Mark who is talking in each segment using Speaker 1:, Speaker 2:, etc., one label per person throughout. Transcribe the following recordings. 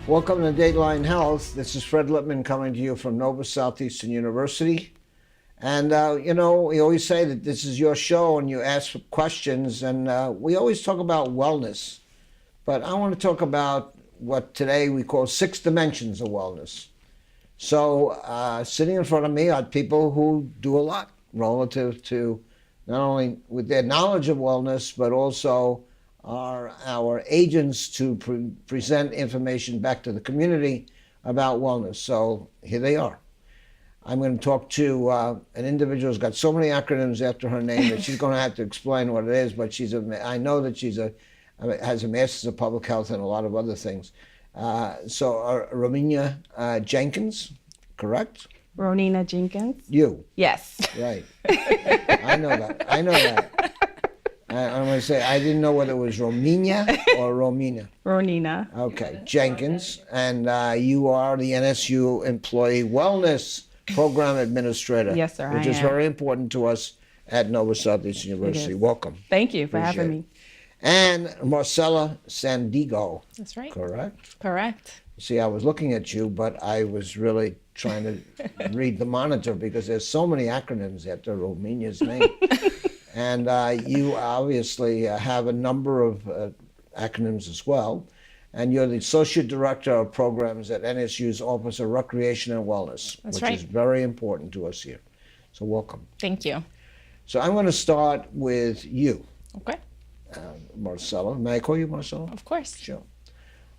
Speaker 1: Welcome to Dateline Health. This is Fred Lippman coming to you from Southeastern University. And, we always say that this is your show and you ask for questions, and we always talk about wellness. But I want to talk about what today we call 6 dimensions of wellness. So sitting in front of me are people who do a lot relative to not only with their knowledge of wellness, but also are our agents to present information back to the community about wellness. So here they are. I'm going to talk to an individual who's got so many acronyms after her name that she's going to have to explain what it is, but I know that has a master's of public health and a lot of other things. So Ronenia Jenkins, correct?
Speaker 2: Ronenia Jenkins.
Speaker 1: You?
Speaker 2: Yes.
Speaker 1: Right. I know that. I'm going to say, I didn't know whether it was Ronenia or Romina.
Speaker 2: Ronenia.
Speaker 1: Okay, Jenkins. And you are the NSU Employee Wellness Program Administrator.
Speaker 2: Yes, sir,
Speaker 1: which
Speaker 2: I
Speaker 1: is
Speaker 2: am.
Speaker 1: very important to us at Southeastern University. Welcome.
Speaker 2: Thank you for having me.
Speaker 1: And Marcela Sandigo.
Speaker 3: That's right.
Speaker 1: Correct?
Speaker 3: Correct.
Speaker 1: See, I was looking at you, but I was really trying to read the monitor because there's so many acronyms after Romania's name. And you obviously have a number of acronyms as well. And you're the Associate Director of Programs at NSU's Office of Recreation and Wellness,
Speaker 3: That's
Speaker 1: which
Speaker 3: right.
Speaker 1: is very important to us here. So welcome.
Speaker 3: Thank you.
Speaker 1: So I'm going to start with you,
Speaker 3: Okay.
Speaker 1: Marcela. May I call you Marcela?
Speaker 3: Of course.
Speaker 1: Sure.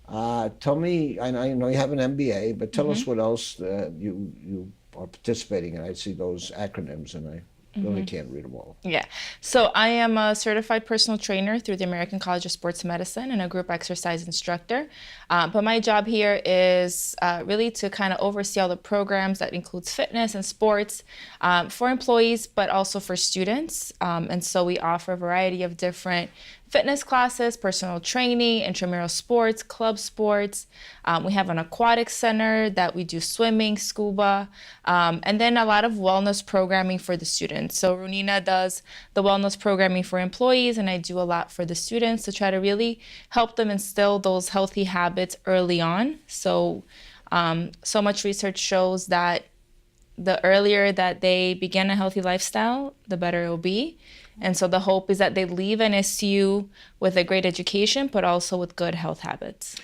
Speaker 1: Tell me, I know you have an MBA, but tell us what else you are participating in. I see those acronyms and I really can't read them all.
Speaker 3: Yeah. So I am a certified personal trainer through the American College of Sports Medicine and a group exercise instructor. But my job here is really to kind of oversee all the programs that includes fitness and sports for employees, but also for students. And so we offer a variety of different fitness classes, personal training, intramural sports, club sports. We have an aquatic center that we do swimming, scuba, and then a lot of wellness programming for the students. So Ronenia does the wellness programming for employees, and I do a lot for the students to try to really help them instill those healthy habits early on. So much research shows that the earlier that they begin a healthy lifestyle, the better it will be. And so the hope is that they leave NSU with a great education, but also with good health habits.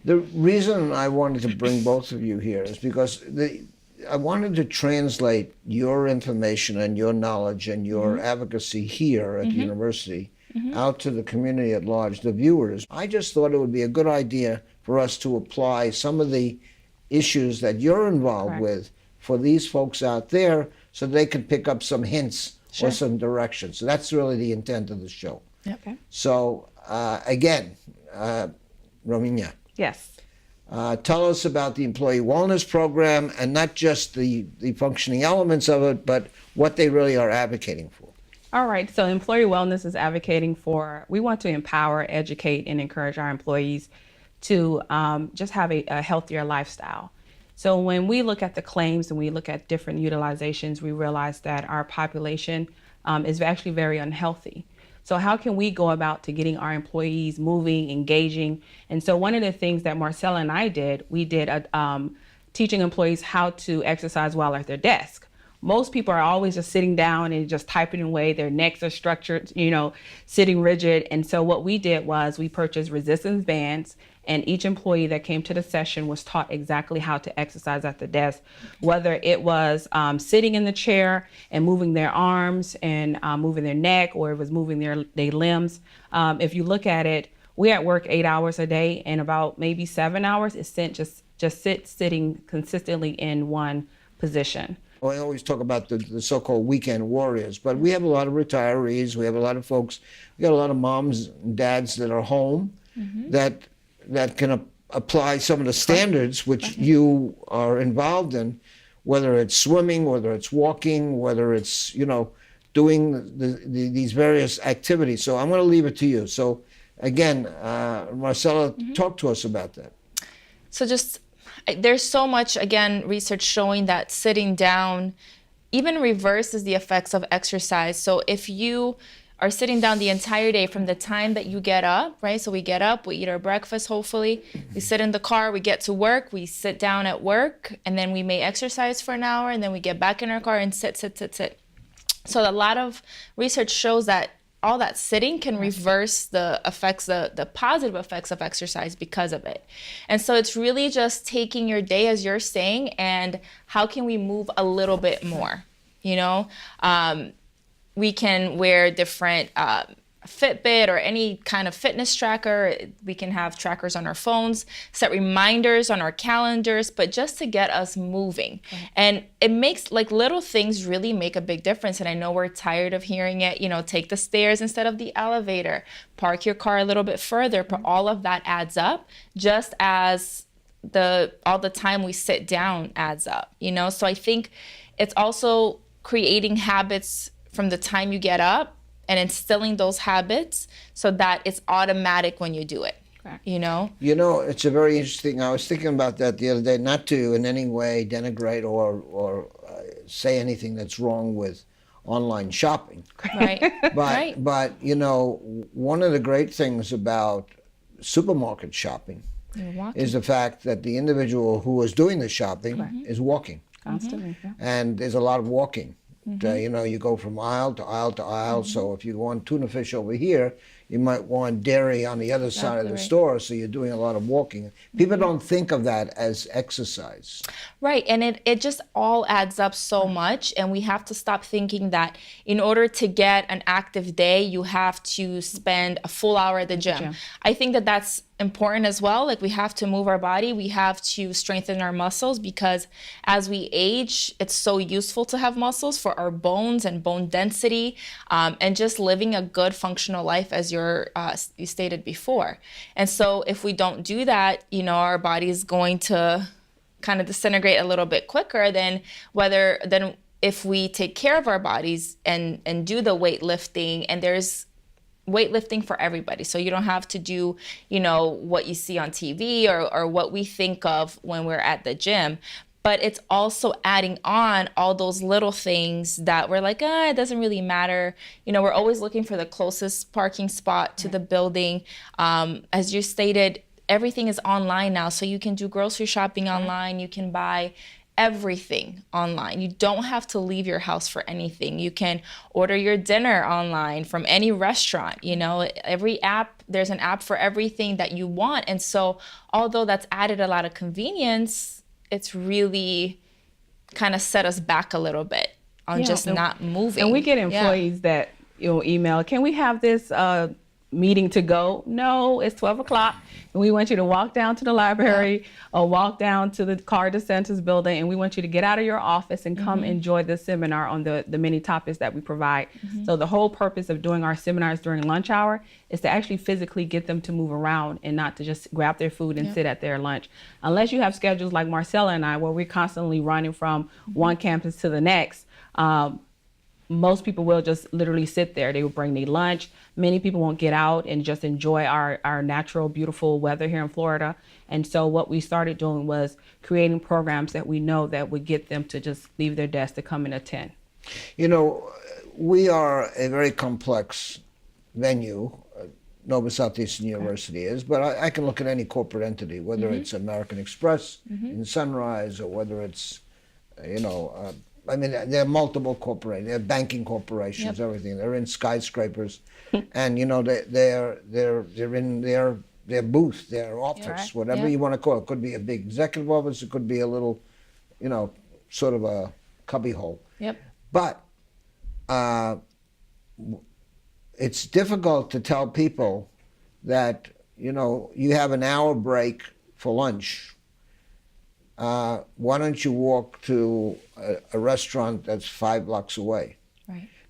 Speaker 1: The reason I wanted to bring both of you here is because I wanted to translate your information and your knowledge and your advocacy here at the university out to the community at large, the viewers. I just thought it would be a good idea for us to apply some of the issues that you're involved with for these folks out there so they can pick up some hints or some direction. So that's really the intent of the show.
Speaker 3: Yep.
Speaker 2: Okay.
Speaker 1: So again, Ronenia,
Speaker 2: Yes.
Speaker 1: tell us about the Employee Wellness Program and not just the functioning elements of it, but what they really are advocating for.
Speaker 2: All right. So employee wellness is advocating for, we want to empower, educate, and encourage our employees to just have a healthier lifestyle. So when we look at the claims and we look at different utilizations, we realize that our population is actually very unhealthy. So how can we go about to getting our employees moving, engaging? And so one of the things that Marcela and I did, we did teaching employees how to exercise while at their desk. Most people are always just sitting down and just typing away. Their necks are structured, sitting rigid. And so what we did was we purchased resistance bands, and each employee that came to the session was taught exactly how to exercise at the desk, whether it was sitting in the chair and moving their arms and moving their neck, or it was moving their limbs. If you look at it, we're at work 8 hours a day, and about maybe 7 hours is spent just sitting consistently in one position.
Speaker 1: Well, I always talk about the so-called weekend warriors, but we have a lot of retirees. We have a lot of folks. We got a lot of moms and dads that are home that can apply some of the standards which you are involved in, whether it's swimming, whether it's walking, whether it's doing these various activities. So I'm going to leave it to you. So again, Marcela, talk to us about that.
Speaker 3: So there's so much, again, research showing that sitting down even reverses the effects of exercise. So if you are sitting down the entire day from the time that you get up, right? So we get up, we eat our breakfast, hopefully. We sit in the car, we get to work, we sit down at work, and then we may exercise for an hour, and then we get back in our car and sit. So a lot of research shows that all that sitting can reverse the effects, the positive effects of exercise because of it. And so it's really just taking your day, as you're saying, and how can we move a little bit more, you know? We can wear different Fitbit or any kind of fitness tracker. We can have trackers on our phones, set reminders on our calendars, but just to get us moving. Right. And it makes, like, little things really make a big difference. And I know we're tired of hearing it, you know, take the stairs instead of the elevator, park your car a little bit further, but all of that adds up, just as all the time we sit down adds up, you know? So I think it's also creating habits from the time you get up and instilling those habits so that it's automatic when you do it. Correct. You know?
Speaker 1: You know, it's a very interesting, I was thinking about that the other day, not to in any way denigrate or say anything that's wrong with online shopping.
Speaker 3: Right.
Speaker 1: But, you know, one of the great things about supermarket shopping is the fact that the individual who is doing the shopping is walking.
Speaker 2: Constantly. Yeah.
Speaker 1: And there's a lot of walking. You know, you go from aisle to aisle to aisle. So if you want tuna fish over here, you might want dairy on the other side of the store. So you're doing a lot of walking. People don't think of that as exercise.
Speaker 3: Right. And it just all adds up so much. And we have to stop thinking that in order to get an active day, you have to spend a full hour at the gym. I think that that's important as well. Like, we have to move our body. We have to strengthen our muscles, because as we age, it's so useful to have muscles for our bones and bone density, and just living a good functional life, as you stated before. And so if we don't do that, you know, our body is going to kind of disintegrate a little bit quicker than if we take care of our bodies and do the weightlifting. And there's weightlifting for everybody. So you don't have to do, you know, what you see on TV or what we think of when we're at the gym. But it's also adding on all those little things that we're like, it doesn't really matter. You know, we're always looking for the closest parking spot to the building. As you stated, everything is online now. So you can do grocery shopping online. You can buy everything online. You don't have to leave your house for anything. You can order your dinner online from any restaurant. You know, every app, there's an app for everything that you want. And so although that's added a lot of convenience, it's really kind of set us back a little bit on just not moving.
Speaker 2: And we get employees that, you know, email, can we have this meeting to go? No, it's 12 o'clock. And we want you to walk down to the library or walk down to the Carter Center's building. And we want you to get out of your office and come enjoy the seminar on the many topics that we provide. So the whole purpose of doing our seminars during lunch hour is to actually physically get them to move around and not to just grab their food and sit at their lunch. Unless you have schedules like Marcela and I, where we're constantly running from one campus to the next, most people will just literally sit there. They will bring their lunch. Many people won't get out and just enjoy our natural, beautiful weather here in Florida. And so what we started doing was creating programs that we know that would get them to just leave their desk to come and attend.
Speaker 1: You know, we are a very complex venue. Nova Southeastern University is, but I can look at any corporate entity, whether it's American Express in Sunrise, or whether it's, you know, I mean, there are multiple corporations. There are banking corporations, everything. They're in skyscrapers, and you know they're in their booth, their office, whatever you want to call it. It could be a big executive office. It could be a little, you know, sort of a cubbyhole. But it's difficult to tell people that, you know, you have an hour break for lunch. Why don't you walk to a restaurant that's 5 blocks away?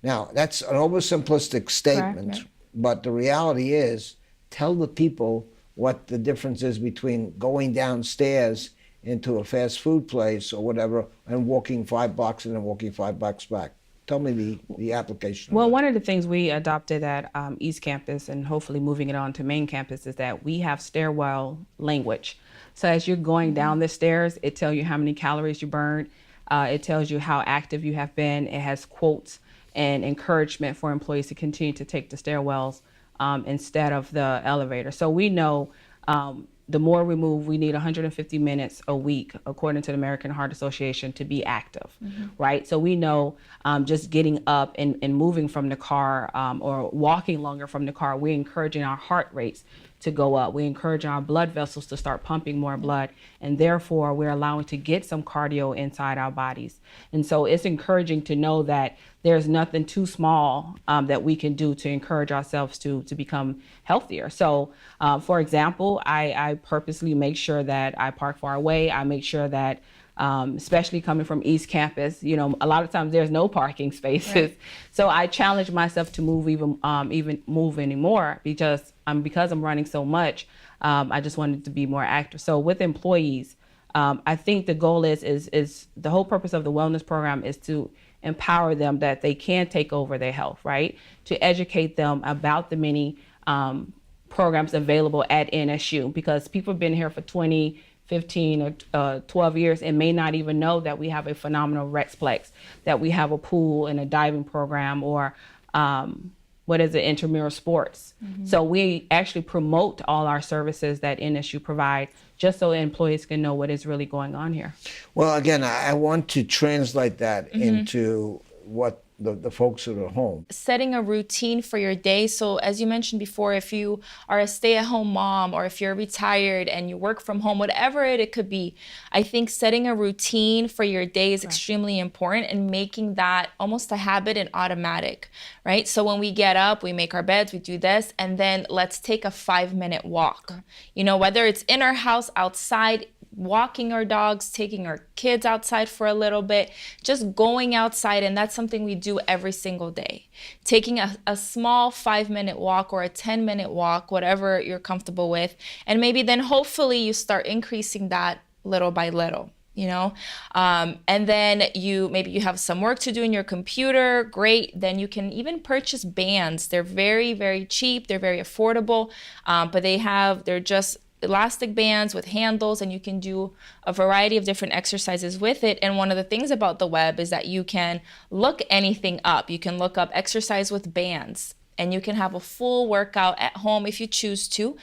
Speaker 1: Now, that's an oversimplistic statement, but the reality is, tell the people what the difference is between going downstairs into a fast food place or whatever and walking 5 blocks and then walking 5 blocks back. Tell me the application.
Speaker 2: Well, one of the things we adopted at East Campus, and hopefully moving it on to main campus, is that we have stairwell language. So as you're going down the stairs, it tells you how many calories you burned. It tells you how active you have been. It has quotes and encouragement for employees to continue to take the stairwells instead of the elevator. So we know the more we move, we need 150 minutes a week, according to the American Heart Association, to be active, right? So we know just getting up and moving from the car or walking longer from the car, we're encouraging our heart rates to go up. We encourage our blood vessels to start pumping more blood, and therefore we're allowing to get some cardio inside our bodies. And so it's encouraging to know that there's nothing too small that we can do to encourage ourselves to become healthier. So for example, I purposely make sure that I park far away. I make sure that especially coming from East Campus, you know, a lot of times there's no parking spaces. Right. So I challenge myself to move even move anymore because I'm running so much. I just wanted to be more active. So with employees, I think the goal is the whole purpose of the wellness program is to empower them that they can take over their health, right? To educate them about the many programs available at NSU, because people have been here for 20, 15 or 12 years and may not even know that we have a phenomenal Rexplex, that we have a pool and a diving program, or intramural sports. So we actually promote all our services that NSU provide just so employees can know what is really going on here.
Speaker 1: Well, again, I want to translate that into what the folks that are home.
Speaker 3: Setting a routine for your day. So as you mentioned before, if you are a stay-at-home mom or if you're retired and you work from home, whatever it could be, I think setting a routine for your day is extremely important, and making that almost a habit and automatic, right? So when we get up, we make our beds, we do this, and then let's take a 5-minute walk. You know, whether it's in our house, outside, walking our dogs, taking our kids outside for a little bit, just going outside. And that's something we do every single day. Taking a small 5-minute walk or a 10-minute walk, whatever you're comfortable with. And maybe then hopefully you start increasing that little by little, you know? And then maybe you have some work to do in your computer, great. Then you can even purchase bands. They're very, very cheap. They're very affordable, but they're just elastic bands with handles, and you can do a variety of different exercises with it. And one of the things about the web is that you can look anything up. You can look up exercise with bands, and you can have a full workout at home if you choose to.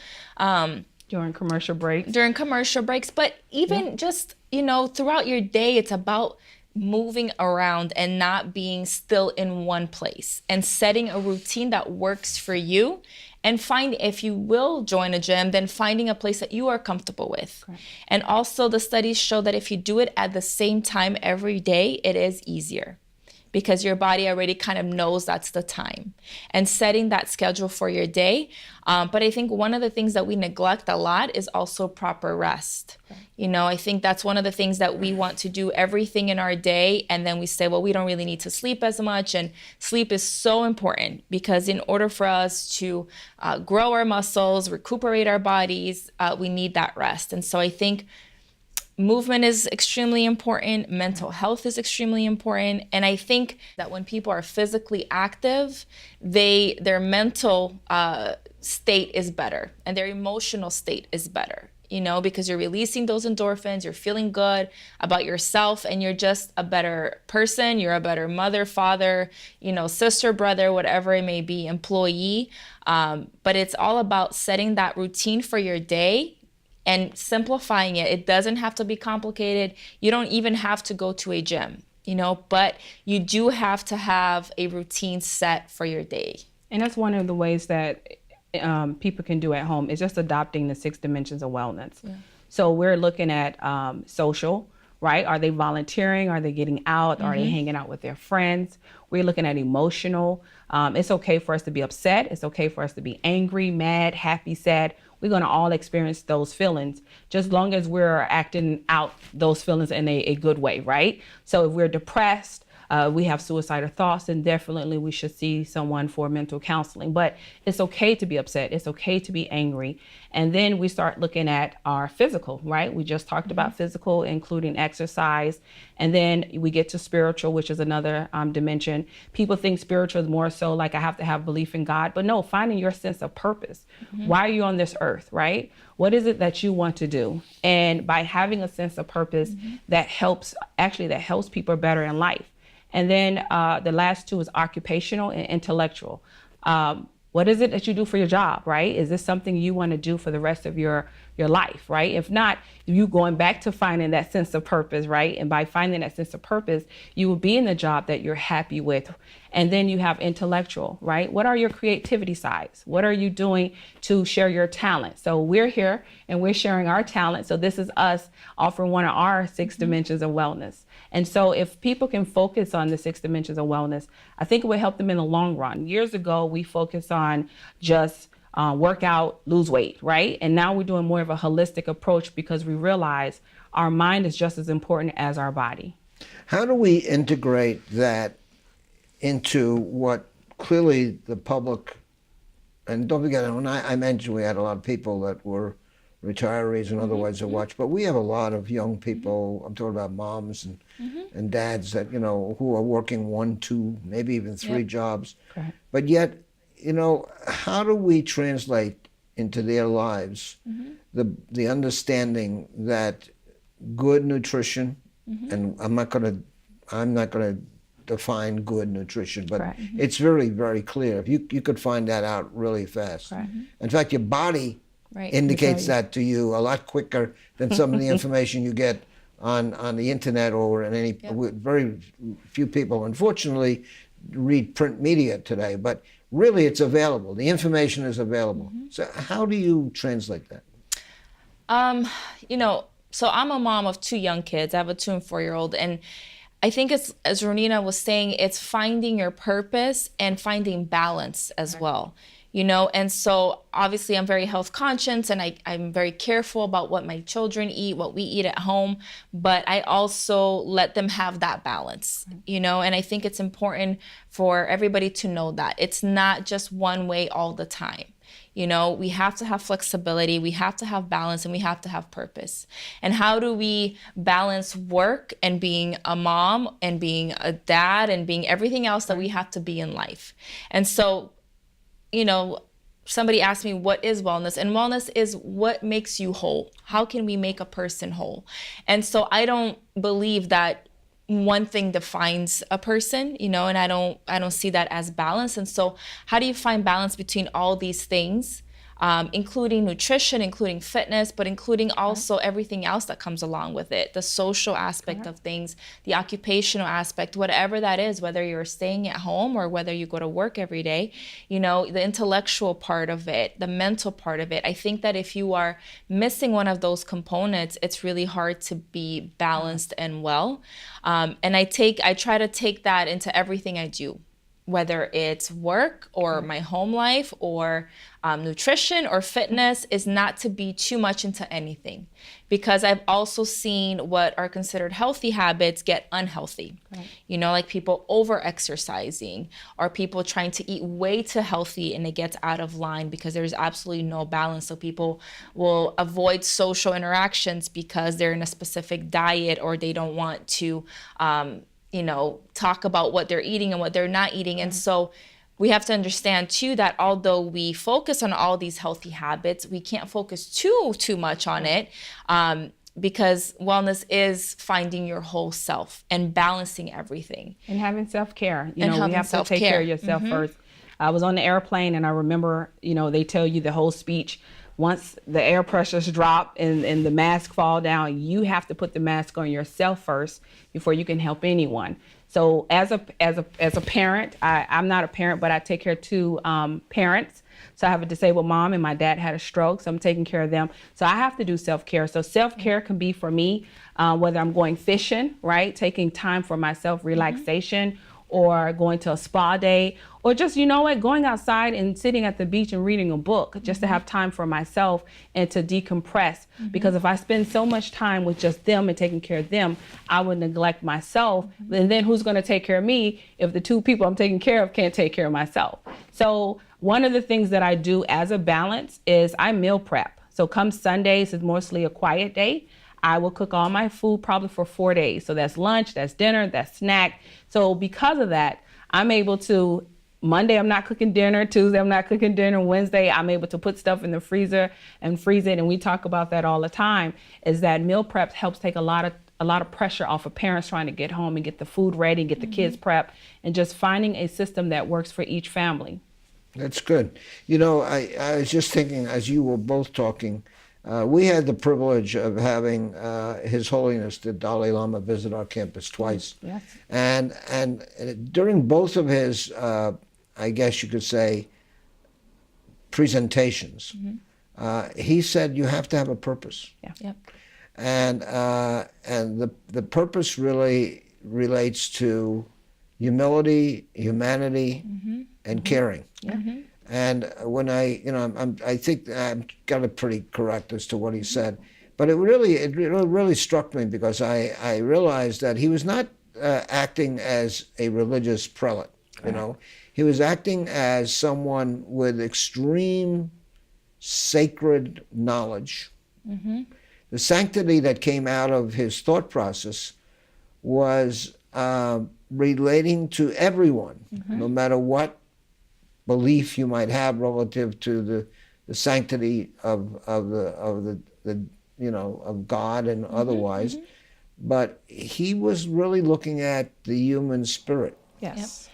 Speaker 2: During commercial breaks.
Speaker 3: But even just, you know, throughout your day, it's about moving around and not being still in one place, and setting a routine that works for you. And if you will join a gym, then finding a place that you are comfortable with. Correct. And also the studies show that if you do it at the same time every day, it is easier, because your body already kind of knows that's the time, and setting that schedule for your day. But I think one of the things that we neglect a lot is also proper rest. Okay. You know, I think that's one of the things that we want to do everything in our day, and then we say, well, we don't really need to sleep as much. And sleep is so important, because in order for us to grow our muscles, recuperate our bodies, we need that rest. And so I think movement is extremely important. Mental health is extremely important. And I think that when people are physically active, their mental state is better, and their emotional state is better, you know, because you're releasing those endorphins, you're feeling good about yourself, and you're just a better person. You're a better mother, father, you know, sister, brother, whatever it may be, employee. But it's all about setting that routine for your day and simplifying it. It doesn't have to be complicated. You don't even have to go to a gym, you know, but you do have to have a routine set for your day.
Speaker 2: And that's one of the ways that people can do at home, is just adopting the 6 dimensions of wellness. Yeah. So we're looking at social, right? Are they volunteering? Are they getting out? Are they hanging out with their friends? We're looking at emotional. It's okay for us to be upset. It's okay for us to be angry, mad, happy, sad. We're going to all experience those feelings, just long as we're acting out those feelings in a good way, right? So if we're depressed, we have suicidal thoughts, then definitely we should see someone for mental counseling. But it's okay to be upset. It's okay to be angry. And then we start looking at our physical, right? We just talked about physical, including exercise. And then we get to spiritual, which is another dimension. People think spiritual is more so like I have to have belief in God. But no, finding your sense of purpose. Why are you on this earth, right? What is it that you want to do? And by having a sense of purpose, that helps people better in life. And then the last two is occupational and intellectual. What is it that you do for your job, right? Is this something you want to do for the rest of your life, right? If not, you going back to finding that sense of purpose, right? And by finding that sense of purpose, you will be in the job that you're happy with. And then you have intellectual, right? What are your creativity sides? What are you doing to share your talent? So we're here and we're sharing our talent. So this is us offering one of our 6 dimensions of wellness. And so if people can focus on the 6 dimensions of wellness, I think it will help them in the long run. Years ago, we focused on just work out, lose weight, right? And now we're doing more of a holistic approach because we realize our mind is just as important as our body.
Speaker 1: How do we integrate that into what clearly the public, and don't forget, when I mentioned we had a lot of people that were retirees and otherwise that watch, but we have a lot of young people, I'm talking about moms and dads that, you know, who are working 1, 2, maybe even 3 jobs.
Speaker 2: Correct.
Speaker 1: But yet, you know, how do we translate into their lives the understanding that good nutrition, and I'm not going to define good nutrition, but it's very, very clear. If you could find that out really fast. In fact, your body indicates that to you a lot quicker than some of the information you get on the internet or in any. Very few people, unfortunately, read print media today, but really it's available. The information is available. So how do you translate that?
Speaker 3: You know, so I'm a mom of 2 young kids. I have a 2 and 4-year-old, and I think it's, as Ronenia was saying, it's finding your purpose and finding balance as well. You know, and so obviously I'm very health conscious and I'm very careful about what my children eat, what we eat at home, but I also let them have that balance, you know, and I think it's important for everybody to know that it's not just one way all the time. You know, we have to have flexibility, we have to have balance, and we have to have purpose. And how do we balance work and being a mom and being a dad and being everything else that we have to be in life? And so, you know, somebody asked me, what is wellness? And wellness is what makes you whole. How can we make a person whole? And so I don't believe that one thing defines a person, you know, and I don't see that as balance. And so how do you find balance between all these things, including nutrition, including fitness, but including also everything else that comes along with it, the social aspect of things, the occupational aspect, whatever that is, whether you're staying at home or whether you go to work every day, you know, the intellectual part of it, the mental part of it. I think that if you are missing one of those components, it's really hard to be balanced and well. And I try to take that into everything I do, whether it's work or my home life or nutrition or fitness, is not to be too much into anything. Because I've also seen what are considered healthy habits get unhealthy. You know, like people over-exercising or people trying to eat way too healthy and it gets out of line because there's absolutely no balance. So people will avoid social interactions because they're in a specific diet or they don't want to you know, talk about what they're eating and what they're not eating. And so we have to understand too that although we focus on all these healthy habits, we can't focus too much on it because wellness is finding your whole self and balancing everything.
Speaker 2: And having self-care. You know, we have to take care of yourself first. I was on the airplane and I remember, you know, they tell you the whole speech. Once the air pressures drop and the mask fall down, you have to put the mask on yourself first before you can help anyone. So as a parent, I'm not a parent, but I take care of 2 parents. So I have a disabled mom and my dad had a stroke, so I'm taking care of them. So I have to do self-care. So self-care can be for me, whether I'm going fishing, right? Taking time for myself, relaxation, or going to a spa day, or just, you know what, going outside and sitting at the beach and reading a book just to have time for myself and to decompress. Because if I spend so much time with just them and taking care of them, I would neglect myself. And then who's going to take care of me if the 2 people I'm taking care of can't take care of myself? So one of the things that I do as a balance is I meal prep. So come Sundays is mostly a quiet day. I will cook all my food probably for 4 days. So that's lunch, that's dinner, that's snack. So because of that, I'm able to, Monday I'm not cooking dinner, Tuesday I'm not cooking dinner, Wednesday I'm able to put stuff in the freezer and freeze it. And we talk about that all the time, is that meal prep helps take a lot a lot of pressure off of parents trying to get home and get the food ready and get the kids prepped, and just finding a system that works for each family.
Speaker 1: That's good. You know, I was just thinking as you were both talking, we had the privilege of having His Holiness the Dalai Lama visit our campus twice.
Speaker 2: Yes.
Speaker 1: And during both of his, I guess you could say, presentations, he said you have to have a purpose.
Speaker 2: Yeah.
Speaker 3: Yep.
Speaker 1: And the purpose really relates to humility, humanity, and caring. And when I think I've got it pretty correct as to what he said, but it really struck me because I realized that he was not acting as a religious prelate. You know, he was acting as someone with extreme sacred knowledge. The sanctity that came out of his thought process was relating to everyone, no matter what belief you might have relative to the sanctity of God and otherwise. But he was really looking at the human spirit.
Speaker 2: Yes.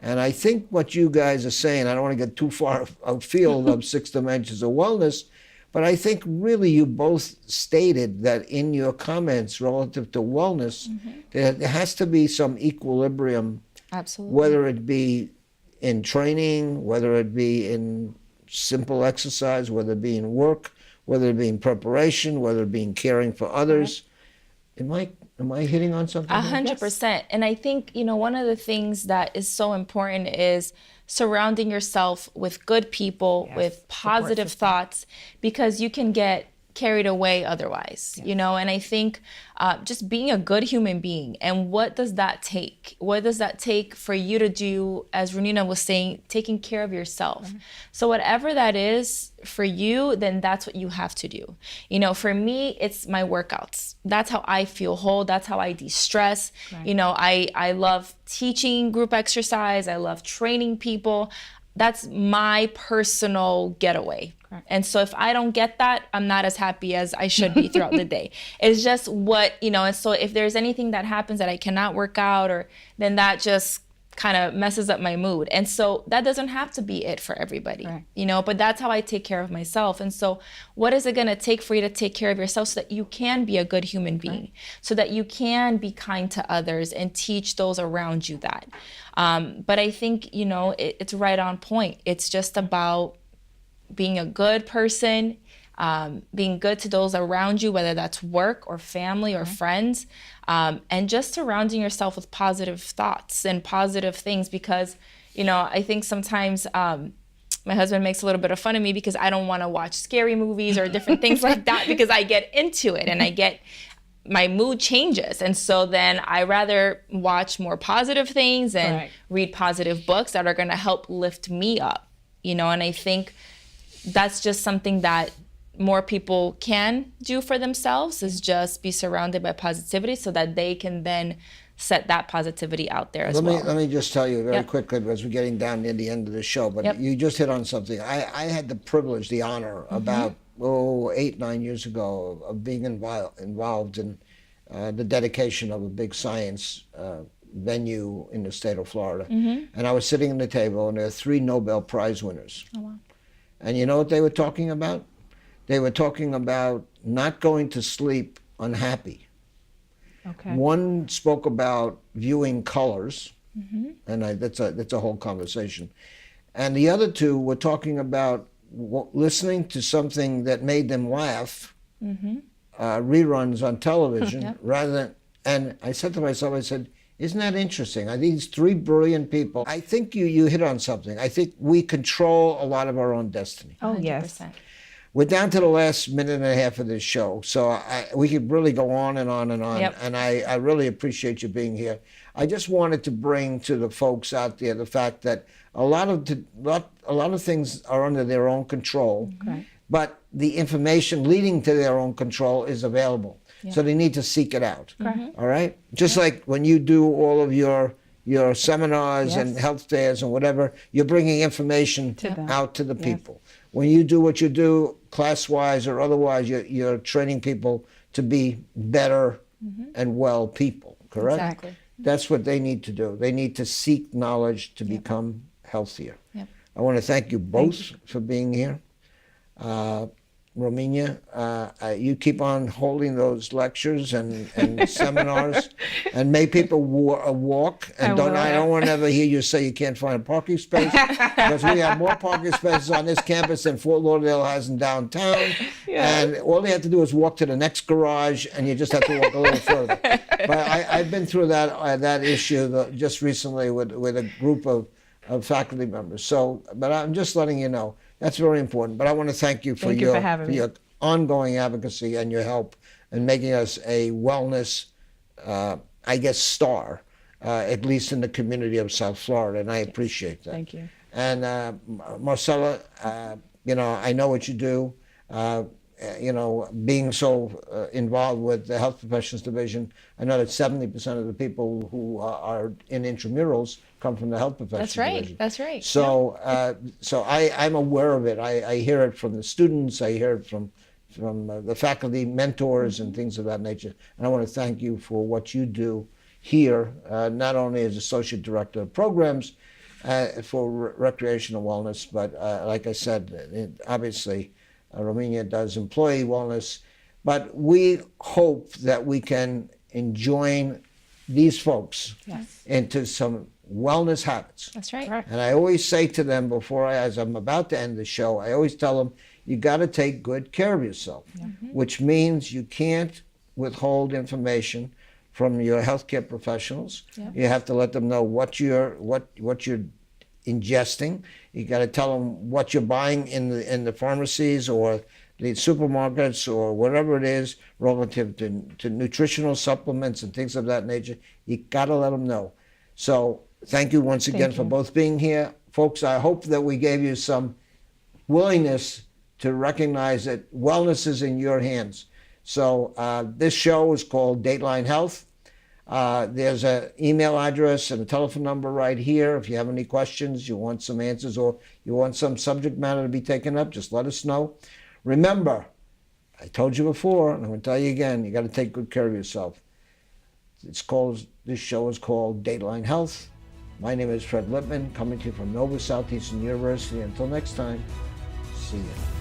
Speaker 1: And I think what you guys are saying, I don't want to get too far afield of 6 dimensions of wellness, but I think really you both stated that in your comments relative to wellness, there has to be some equilibrium.
Speaker 3: Absolutely.
Speaker 1: Whether it be in training, whether it be in simple exercise, whether it be in work, whether it be in preparation, whether it be in caring for others. Am I hitting on something?
Speaker 3: 100%. And I think, one of the things that is so important is surrounding yourself with good people, with positive thoughts, because you can get carried away otherwise, and I think just being a good human being, and what does that take? What does that take for you to do, as Ronenia was saying, taking care of yourself? So whatever that is for you, then that's what you have to do. For me, it's my workouts. That's how I feel whole. That's how I de-stress. Right. I love teaching group exercise. I love training people. That's my personal getaway. Correct. And so if I don't get that, I'm not as happy as I should be throughout the day. It's just what, and so if there's anything that happens that I cannot work out, then that just kind of messes up my mood. And so that doesn't have to be it for everybody, right. But that's how I take care of myself. And so what is it going to take for you to take care of yourself so that you can be a good human being, right. so that you can be kind to others and teach those around you that. But I think, it's right on point. It's just about being a good person, being good to those around you, whether that's work or family or friends, and just surrounding yourself with positive thoughts and positive things. Because, I think sometimes my husband makes a little bit of fun of me because I don't want to watch scary movies or different things like that, because I get into it and my mood changes. And so then I rather watch more positive things and read positive books that are going to help lift me up, and I think that's just something that more people can do for themselves, is just be surrounded by positivity so that they can then set that positivity out there as well.
Speaker 1: Let me just tell you very quickly, because we're getting down near the end of the show, but you just hit on something. I had the privilege, the honor, about 8-9 years ago, of being involved in the dedication of a big science venue in the state of Florida. And I was sitting at the table, and there were 3 Nobel Prize winners. Oh, wow. And you know what they were talking about? They were talking about not going to sleep unhappy. Okay. One spoke about viewing colors, and that's a whole conversation. And the other 2 were talking about listening to something that made them laugh, reruns on television, rather than. And I said to myself, isn't that interesting? These 3 brilliant people. I think you hit on something. I think we control a lot of our own destiny.
Speaker 2: Oh, yes.
Speaker 1: We're down to the last minute and a half of this show, so we could really go on and on and on. And I really appreciate you being here. I just wanted to bring to the folks out there the fact that a lot of things are under their own control, but the information leading to their own control is available. So they need to seek it out. All right? Just like when you do all of your seminars and health fairs and whatever, you're bringing information out to the people. When you do what you do, class-wise or otherwise, you're training people to be better and well people, correct?
Speaker 3: Exactly.
Speaker 1: That's what they need to do. They need to seek knowledge to become healthier.
Speaker 3: Yep.
Speaker 1: I want to thank you both for being here. Ronenia, you keep on holding those lectures and seminars, and make people walk. And I don't want to ever hear you say you can't find a parking space, because we have more parking spaces on this campus than Fort Lauderdale has in downtown. And all they have to do is walk to the next garage, and you just have to walk a little further. But I've been through that issue just recently with a group of faculty members. So, but I'm just letting you know. That's very important. But I want to thank you for your ongoing advocacy and your help in making us a wellness, star, at least in the community of South Florida. And I appreciate that.
Speaker 2: Thank you.
Speaker 1: And Marcela, I know what you do. Being so involved with the Health Professions Division, I know that 70% of the people who are in intramurals come from the Health Professions Division.
Speaker 3: That's right.
Speaker 1: So, I'm aware of it. I hear it from the students. I hear it from the faculty mentors and things of that nature. And I want to thank you for what you do here, not only as Associate Director of Programs for Recreational Wellness, but like I said, obviously, Ronenia does employee wellness, but we hope that we can enjoin these folks into some wellness habits.
Speaker 3: That's right.
Speaker 1: And I always say to them as I'm about to end the show, I always tell them, you got to take good care of yourself, which means you can't withhold information from your healthcare professionals. You have to let them know what you're ingesting. You got to tell them what you're buying in the pharmacies or the supermarkets or whatever it is relative to nutritional supplements and things of that nature. You got to let them know. So thank you once again for both being here. Folks, I hope that we gave you some willingness to recognize that wellness is in your hands. So this show is called Dateline Health. There's an email address and a telephone number right here. If you have any questions, you want some answers, or you want some subject matter to be taken up, just let us know. Remember, I told you before, and I'm going to tell you again, you got to take good care of yourself. This show is called Dateline Health. My name is Fred Lippman, coming to you from Southeastern University. Until next time, see you.